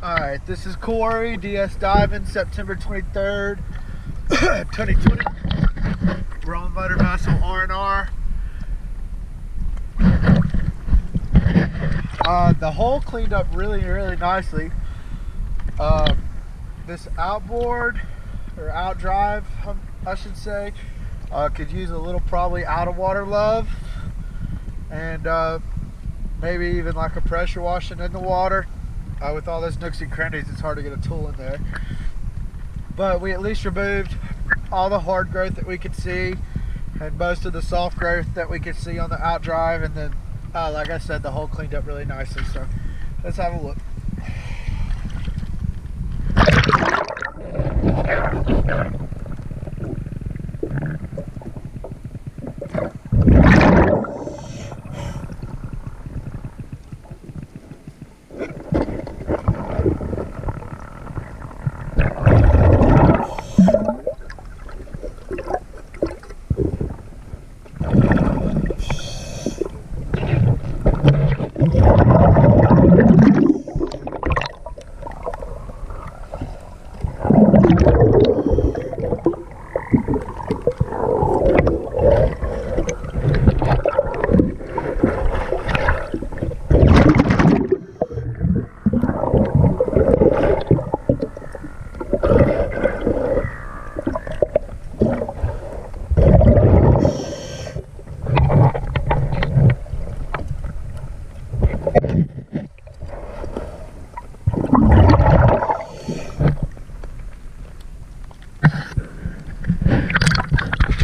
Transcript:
Alright, this is Corey, DS Diving, September 23rd, 2020. We're on motor vessel R&R. The hull cleaned up really nicely. This outboard, or outdrive, I should say, could use a little probably out of water love, and maybe even like a pressure washing in the water. With all those nooks and crannies, it's hard to get a tool in there. But we at least removed all the hard growth that we could see and most of the soft growth that we could see on the outdrive. And then, like I said, the hull cleaned up really nicely. So let's have a look.